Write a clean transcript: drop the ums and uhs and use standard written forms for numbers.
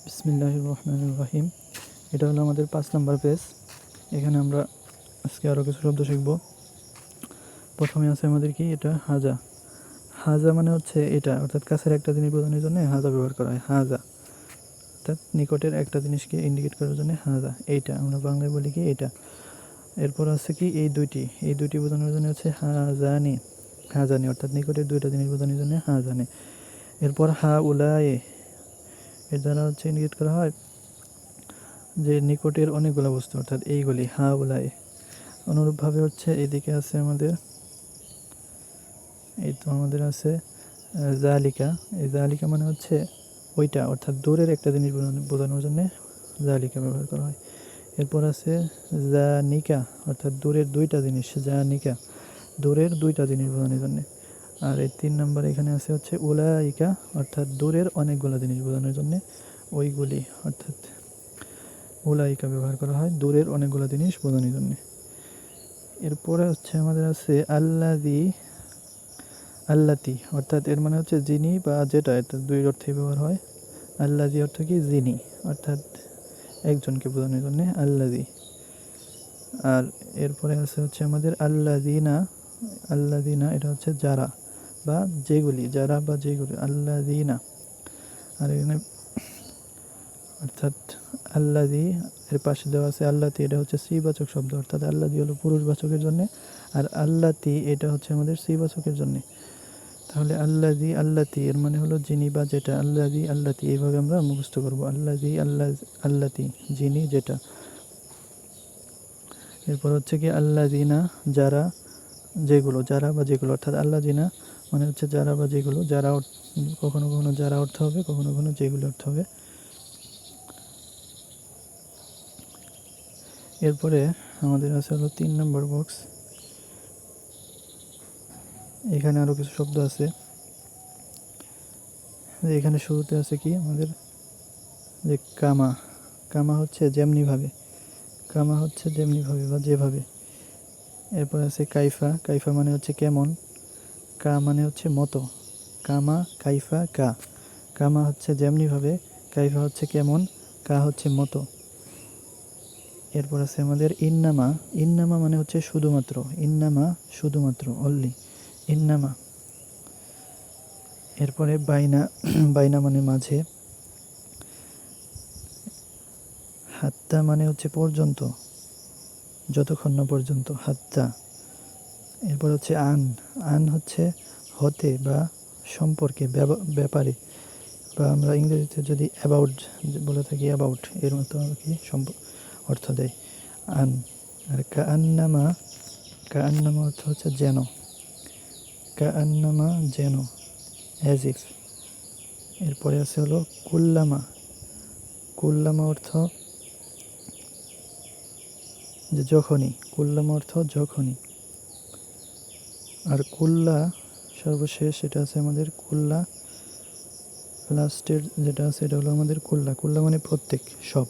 বিসমিল্লাহির রহমানির রহিম। এটা হলো আমাদের 5 নাম্বার পেজ। এখানে আমরা আজকে আরও কিছু শব্দ শিখব। প্রথমে আছে আমাদের কি, এটা হাজা। হাজা মানে হচ্ছে এটা, অর্থাৎ কাছের একটা জিনিস বোঝানোর জন্য হাজা ব্যবহার করা হয়। হাজা অর্থাৎ নিকটের একটা জিনিসকে ইন্ডিকেট করার জন্য হাজা, এইটা আমরা বাংলায় বলি কি এটা। এরপর আছে কি এই দুইটি বোঝানোর জন্য হচ্ছে হাজানি। হাজানি অর্থাৎ নিকটের দুইটা জিনিস বোঝানোর জন্য হাজানি। এরপর হা উলায়ে, এর দ্বারা হচ্ছে ইন্ডিকেট করা হয় যে নিকটের অনেকগুলো বস্তু, অর্থাৎ এইগুলি হা উলায়ে। অনুরূপভাবে হচ্ছে এদিকে আছে আমাদের, এই তো আমাদের আছে জালিকা। এই জালিকা মানে হচ্ছে ওইটা, অর্থাৎ দূরের একটা জিনিস বোঝানোর জন্য জালিকা ব্যবহার করা হয়। এরপর আছে জানিকা, অর্থাৎ দূরের দুইটা জিনিস। জানিকা দূরের দুইটা জিনিস বোঝানোর জন্য। আর এই 3 নম্বর এখানে আছে হচ্ছে উলাইকা, অর্থাৎ দূরের অনেকগুলো জিনিস বোঝানোর জন্য ওইগুলি, অর্থাৎ উলাইকা ব্যবহার করা হয় দূরের অনেকগুলো জিনিস বোঝানোর জন্য। এরপরে হচ্ছে আমাদের আছে আল্লাযী, আল্লাতি, অর্থাৎ এর মানে হচ্ছে যিনি বা যেটা, এটা দুই অর্থে ব্যবহার হয়। আল্লাযী অর্থ কি যিনি, অর্থাৎ একজনকে বোঝানোর জন্য আল্লাযী। আর এরপরে আছে হচ্ছে আমাদের আল্লাযীনা। আল্লাযীনা এটা হচ্ছে যারা বা যেগুলি, যারা বা যেগুলি, আল্লাযীনা। আর এখানে অর্থাৎ আল্লাযী এর পাশে দেওয়া আছে আল্লাতি, এটা হচ্ছে স্ত্রীবাচক শব্দ, অর্থাৎ আল্লাযী হলো পুরুষবাচকের জন্য, আর আল্লাতি এটা হচ্ছে আমাদের স্ত্রীবাচকের জন্য। তাহলে আল্লাযী আল্লাতি এর মানে হলো যিনি বা যেটা। আল্লাযী আল্লাতি এইভাবে আমরা মুখস্থ করবো, আল্লাযী আল্লাতি যিনি যেটা। এরপর হচ্ছে কি আল্লাযীনা যারা, যেগুলো, যারা বা যেগুলো, অর্থাৎ আল্লাযীনা মানে হচ্ছে যারা বা যেগুলো। যারা কখনো কখনো যারা অর্থ হবে, কখনো কখনো যেগুলো অর্থ হবে। এরপরে আমাদের আছে হলো 3 নম্বর বক্স। এখানে আরও কিছু শব্দ আছে। এখানে শুরুতে আছে কি আমাদের যে কামা। কামা হচ্ছে যেমনিভাবে, কামা হচ্ছে যেমনিভাবে বা যেভাবে। এরপর আছে কাইফা। কাইফা মানে হচ্ছে কেমন। কা মানে হচ্ছে মতো। কামা কাইফা কা। কামা হচ্ছে যেমনিভাবে, কাইফা হচ্ছে কেমন, কা হচ্ছে মতো। এরপর আছে আমাদের ইন্নামা। ইন্নামা মানে হচ্ছে শুধুমাত্র। ইন্নামা শুধুমাত্র, অনলি, ইন্নামা। এরপরে বাইনা। বাইনা মানে মাঝে। হাত্তা মানে হচ্ছে পর্যন্ত, যতক্ষণ না পর্যন্ত, হাত্তা। এরপর হচ্ছে আন। আন হচ্ছে হতে বা সম্পর্কে, ব্যাপারে, বা আমরা ইংরেজিতে যদি অ্যাবাউট বলে থাকি, অ্যাবাউট এর মতো আর কি অর্থ দেয় আন। আর কাআন্নামা, কাআন্নামা অর্থ হচ্ছে যেন। কাআন্নামা যেন, অ্যাজ ইফ। এরপরে আছে হলো কুল্লামা। কুল্লামা অর্থ যে যখনই, কুল্লামা অর্থ যখনই। আর কুল্লা সর্বশেষ, এটা আছে আমাদের কুল্লা। লাস্টের যেটা আছে এটা হলো আমাদের কুল্লা। কুল্লা মানে প্রত্যেক, সব।